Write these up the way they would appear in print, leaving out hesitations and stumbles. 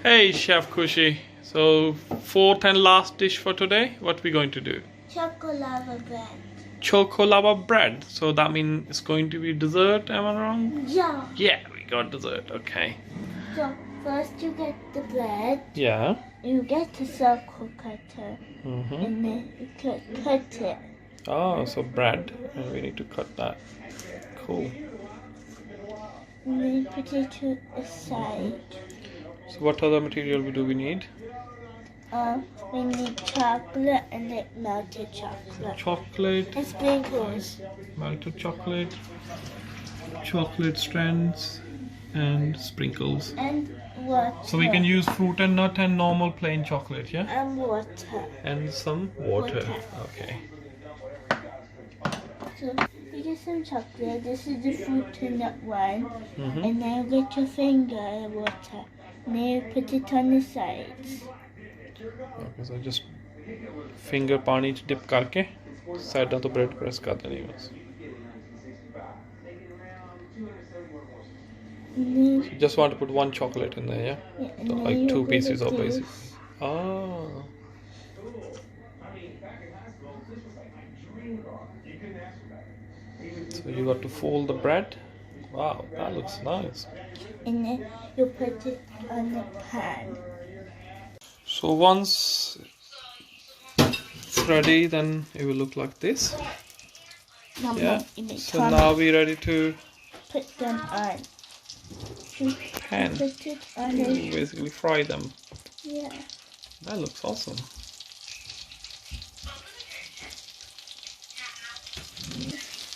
Hey Chef Kushi, so fourth and last dish for today, what we going to do? Choco Lava bread. Choco Lawa bread, so that means it's going to be dessert, am I wrong? Yeah. Yeah, we got dessert, okay. So first you get the bread. Yeah. You get a circle cutter. Mm-hmm. And then you cut it. Oh, so bread, and we need to cut that. Cool. And then you put it to the side. So what other material do we need? We need chocolate and then melted chocolate. Chocolate, And sprinkles. melted chocolate, chocolate strands, and sprinkles. And water. So we can use fruit and nut and normal plain chocolate, yeah? And water. And some water. Water. Okay. So you get some chocolate. This is the fruit and nut one. Mm-hmm. And then you get your finger and water. And then you put it on the sides. Okay, so just finger पानी च dip करके साइडों तो bread press कर देनी बस. And You just want to put one chocolate in there, yeah? and So then like you two put pieces it of this. basic. Ah. So you got to fold the bread. Wow, that looks nice. And then you put it on the pan. So once it's ready, then it will look like this. Yeah. So now we're ready to Put them on. You pan. put it on the Basically fry them. yeah. That looks awesome.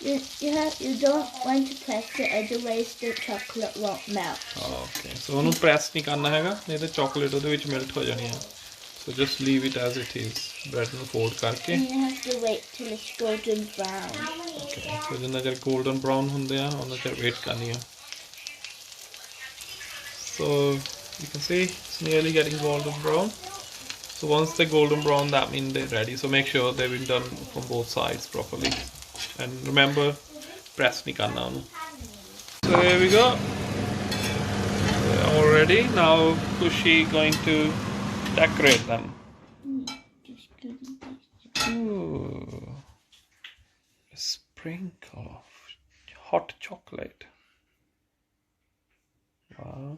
You don't want to press it, otherwise the chocolate won't melt. Okay, so ਉਹਨੂੰ press ਨਹੀਂ ਕਰਨਾ ਹੈਗਾ ਨਹੀਂ ਤਾਂ chocolate ਉਹਦੇ ਵਿੱਚ melt ਹੋ ਜਾਣੀ ਹੈ. So just leave it as it is. Bread ਨੂੰ fold ਕਰਕੇ. And you have to wait till it's golden brown. Okay, so ਜਿੰਨਾ ਚਿਰ golden brown ਹੁੰਦੇ ਆ ਉਹਨਾਂ ਚਿਰ wait ਕਰਨੀ ਆ. So you can see it's nearly getting golden brown. So once they're golden brown, that means they're ready. So make sure they've been done from both sides properly. And remember, press nahi karna onu. So here we go. They're all ready. Now Kushi going to decorate them. Ooh, a sprinkle of hot chocolate. Wow.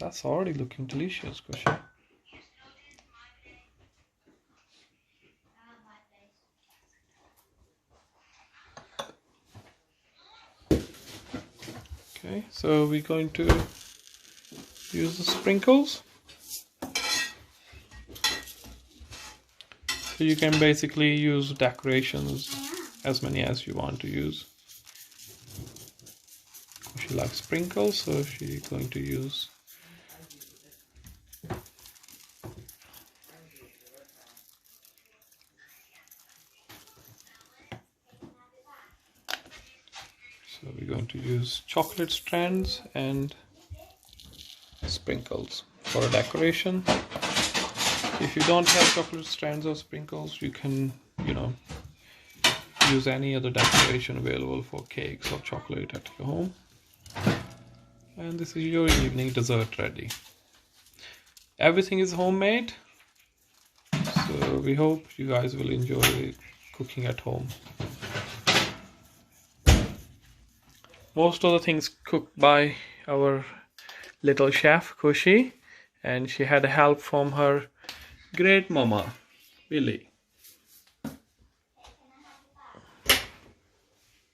That's already looking delicious, Kushi. Okay, so we're going to use the sprinkles. So you can basically use decorations as many as you want to use. She likes sprinkles, so she's going to use chocolate strands and sprinkles for a decoration. If you don't have chocolate strands or sprinkles, you can, use any other decoration available for cakes or chocolate at your home. And this is your evening dessert ready. Everything is homemade, so we hope you guys will enjoy cooking at home. Most of the things cooked by our little chef Kushi, and she had help from her great mama Billy.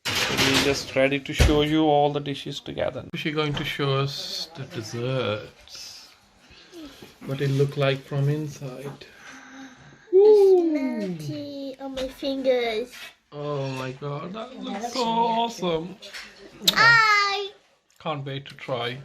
So we're just ready to show you all the dishes together. She's going to show us the desserts, what it look like from inside. It's melty on my fingers. Oh my god, that looks so awesome. I Can't wait to try.